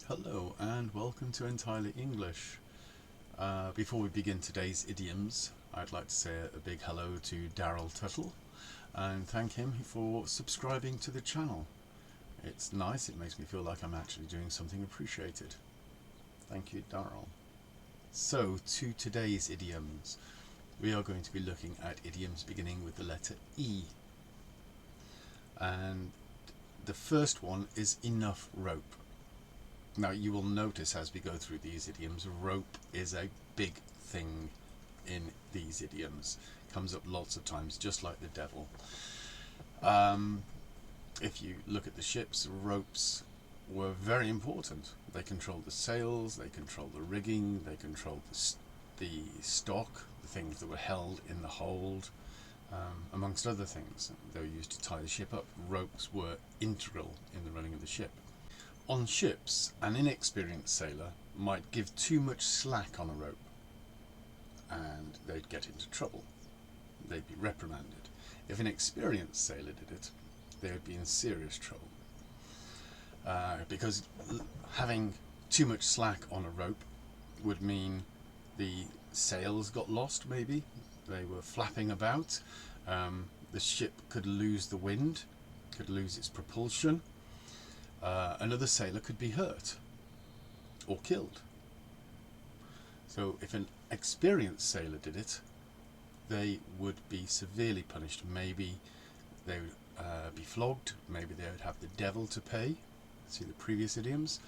Hello and welcome to Entirely English. Before we begin today's idioms, I'd like to say a big hello to Daryl Tuttle and thank him for subscribing to the channel. It's nice, it makes me feel like I'm actually doing something appreciated. Thank you, Daryl. So, to today's idioms. We are going to be looking at idioms beginning with the letter E. And the first one is enough rope. Now you will notice as we go through these idioms, rope is a big thing in these idioms. Comes up lots of times, just like the devil. If you look at the ships, ropes were very important. They controlled the sails, they controlled the rigging, they controlled the stock, the things that were held in the hold, amongst other things. They were used to tie the ship up. Ropes were integral in the running of the ship. On ships, an inexperienced sailor might give too much slack on a rope and they'd get into trouble. They'd be reprimanded. If an experienced sailor did it, they would be in serious trouble. Because having too much slack on a rope would mean the sails got lost, maybe. They were flapping about. The ship could lose the wind, could lose its propulsion. Another sailor could be hurt or killed. So if an experienced sailor did it, they would be severely punished. Maybe they would be flogged, maybe they would have the devil to pay, see the previous idioms,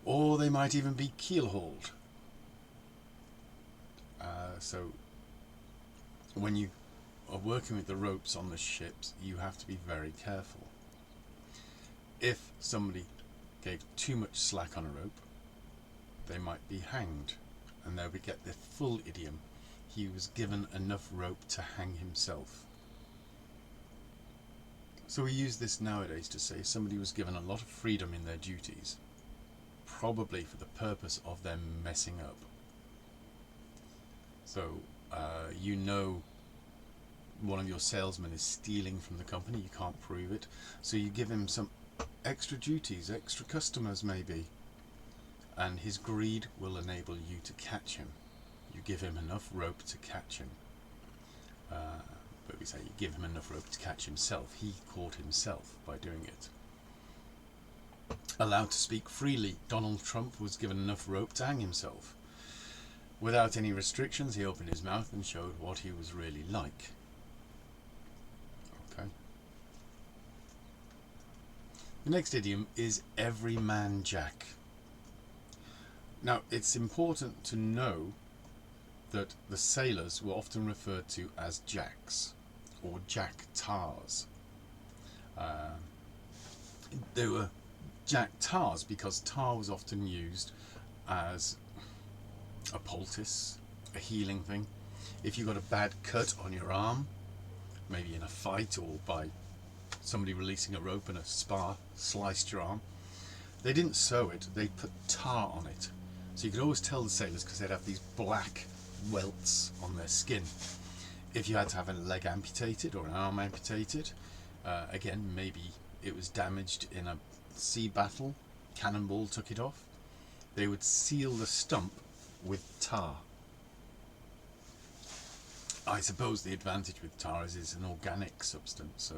or they might even be keel-hauled. So when you are working with the ropes on the ships, you have to be very careful. If somebody gave too much slack on a rope, they might be hanged, and there we get the full idiom. He was given enough rope to hang himself. So we use this nowadays to say somebody was given a lot of freedom in their duties, probably for the purpose of them messing up. So you know one of your salesmen is stealing from the company, you can't prove it, so you give him some extra duties, extra customers maybe, and his greed will enable you to catch him. You give him enough rope to catch him. But we say you give him enough rope to catch himself. He caught himself by doing it. Allowed to speak freely. Donald Trump was given enough rope to hang himself. Without any restrictions, he opened his mouth and showed what he was really like. Okay. The next idiom is every man jack. Now it's important to know that the sailors were often referred to as jacks or jack tars. They were jack tars because tar was often used as a poultice, a healing thing. If you got a bad cut on your arm, maybe in a fight or by somebody releasing a rope and a spar sliced your arm, they didn't sew it, they put tar on it. So you could always tell the sailors because they'd have these black welts on their skin. If you had to have a leg amputated or an arm amputated, again, maybe it was damaged in a sea battle, cannonball took it off, they would seal the stump with tar. I suppose the advantage with tar is it's an organic substance, so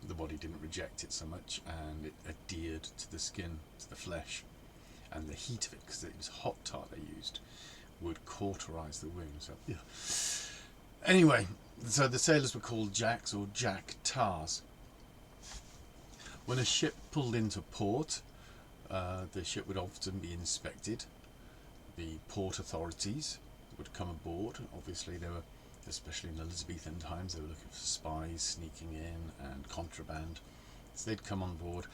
the body didn't reject it so much and it adhered to the skin, to the flesh, and the heat of it, because it was hot tar they used, would cauterize the wound. So yeah. Anyway, so the sailors were called jacks or jack tars. When a ship pulled into port, the ship would often be inspected. The port authorities would come aboard. Obviously they were, especially in Elizabethan times, they were looking for spies sneaking in and contraband. So they'd come on board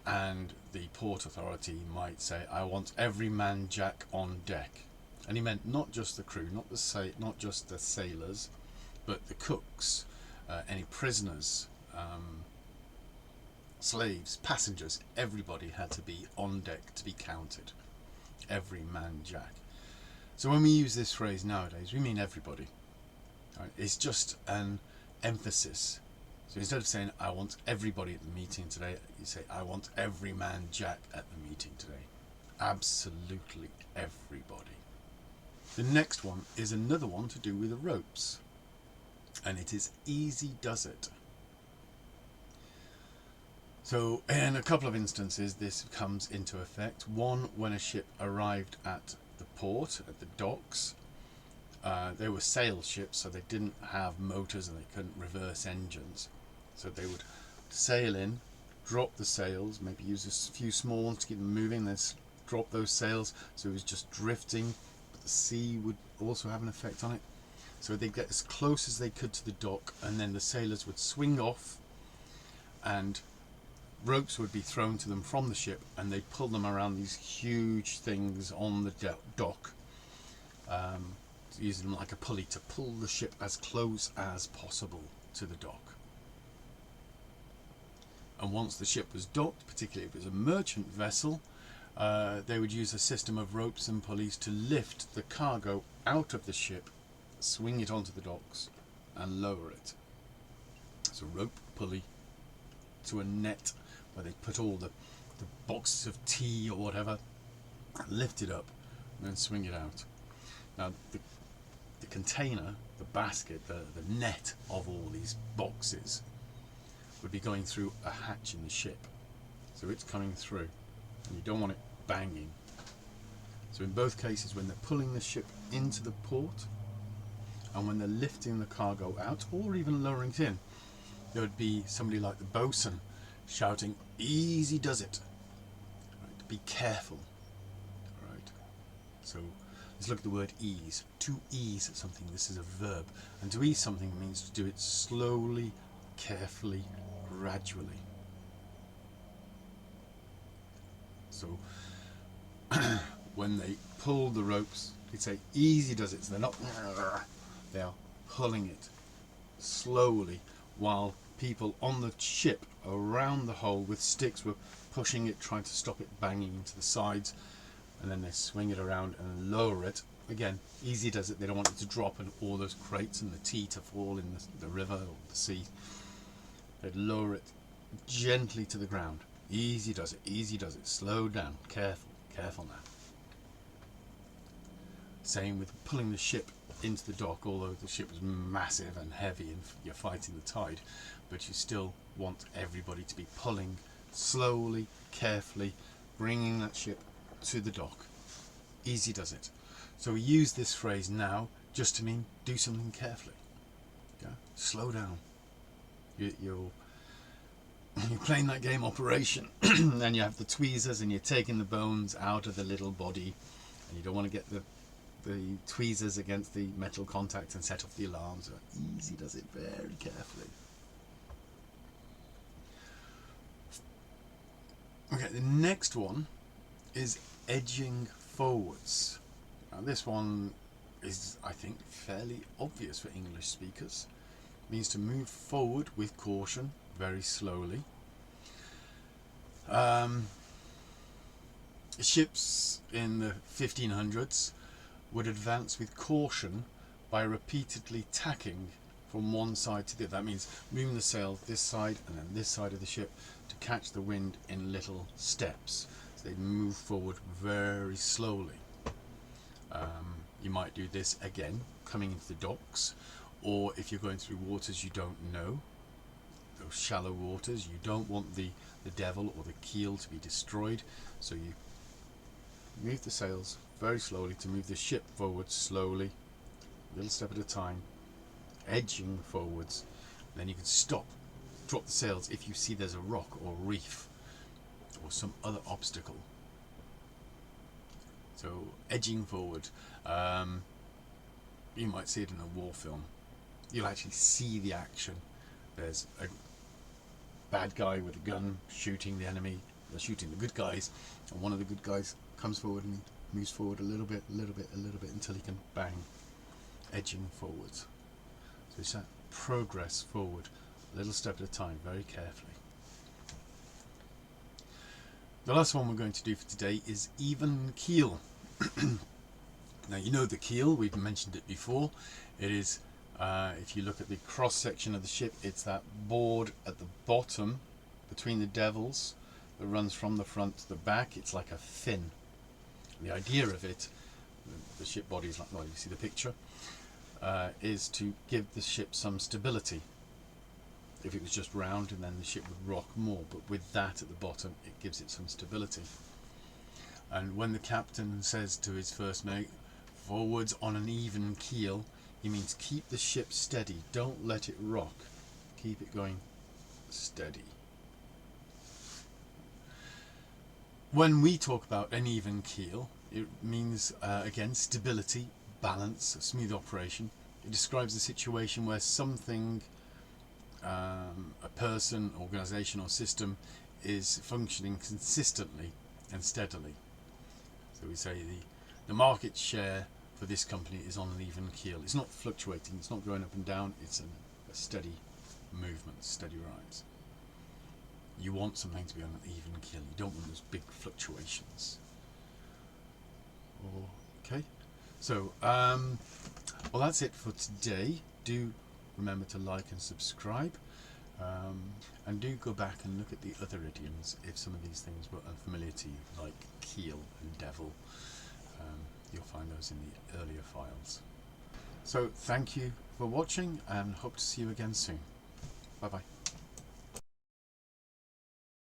and the port authority might say, I want every man jack on deck. And he meant not just the crew, not just the sailors, but the cooks, any prisoners, slaves, passengers. Everybody had to be on deck to be counted. Every man jack. So when we use this phrase nowadays, we mean everybody. Right? It's just an emphasis So instead of saying, I want everybody at the meeting today, you say, I want every man Jack at the meeting today. Absolutely everybody. The next one is another one to do with the ropes. And it is easy does it. So in a couple of instances this comes into effect. One, when a ship arrived at the port, at the docks. They were sail ships, so they didn't have motors and they couldn't reverse engines. So they would sail in, drop the sails, maybe use a few small ones to keep them moving, then drop those sails so it was just drifting, but the sea would also have an effect on it. So they'd get as close as they could to the dock, and then the sailors would swing off and ropes would be thrown to them from the ship, and they'd pull them around these huge things on the dock, using them like a pulley to pull the ship as close as possible to the dock. And once the ship was docked, particularly if it was a merchant vessel, they would use a system of ropes and pulleys to lift the cargo out of the ship, swing it onto the docks and lower it. So rope, pulley to a net where they put all the boxes of tea or whatever, lift it up and then swing it out. Now the container, the basket, the net of all these boxes would be going through a hatch in the ship. So it's coming through and you don't want it banging. So in both cases, when they're pulling the ship into the port and when they're lifting the cargo out or even lowering it in, there would be somebody like the bosun shouting, easy does it. Right, be careful. Right. So let's look at the word ease. To ease something, this is a verb. And to ease something means to do it slowly, carefully, gradually. So when they pull the ropes, they say easy does it. So they're not, they are pulling it slowly, while people on the ship around the hole with sticks were pushing it, trying to stop it banging into the sides, and then they swing it around and lower it. Again, easy does it. They don't want it to drop and all those crates and the tea to fall in the river or the sea. They'd lower it gently to the ground. Easy does it, easy does it. Slow down, careful, careful now. Same with pulling the ship into the dock, although the ship was massive and heavy and you're fighting the tide, but you still want everybody to be pulling slowly, carefully, bringing that ship to the dock. Easy does it. So we use this phrase now just to mean do something carefully. Yeah? Slow down. You're playing that game Operation and you have the tweezers and you're taking the bones out of the little body and you don't want to get the tweezers against the metal contact and set off the alarm. So easy does it, very carefully. Okay, the next one is edging forwards. Now this one is, I think, fairly obvious for English speakers. It means to move forward with caution, very slowly. Ships in the 1500s would advance with caution by repeatedly tacking from one side to the other. That means moving the sail this side and then this side of the ship to catch the wind in little steps. So they move forward very slowly. You might do this again coming into the docks, or if you're going through waters you don't know, those shallow waters, you don't want the devil or the keel to be destroyed, so you move the sails very slowly to move the ship forward slowly, a little step at a time, edging forwards. And then you can stop, drop the sails if you see there's a rock or reef or some other obstacle. So edging forward, you might see it in a war film. You'll actually see the action. There's a bad guy with a gun shooting the enemy, they're shooting the good guys, and one of the good guys comes forward and he moves forward a little bit until he can bang, edging forwards. So it's that progress forward, a little step at a time, very carefully. The last one we're going to do for today is even keel. Now you know the keel, we've mentioned it before. It is If you look at the cross section of the ship, it's that board at the bottom between the devils that runs from the front to the back. It's like a fin. The idea of it, the ship body is like, well, you see the picture, is to give the ship some stability. If it was just round, and then the ship would rock more, but with that at the bottom, it gives it some stability. And when the captain says to his first mate, forwards on an even keel, he means keep the ship steady, don't let it rock, keep it going steady. When we talk about an even keel, it means again stability, balance, smooth operation. It describes a situation where something, a person, organisation or system is functioning consistently and steadily. So we say the market share for this company is on an even keel. It's not fluctuating, it's not going up and down, it's a steady movement, steady rise. You want something to be on an even keel, you don't want those big fluctuations. Okay, so well, that's it for today. Do remember to like and subscribe, and do go back and look at the other idioms if some of these things were unfamiliar to you, like keel and devil. You'll find those in the earlier files. So thank you for watching, and hope to see you again soon. Bye bye.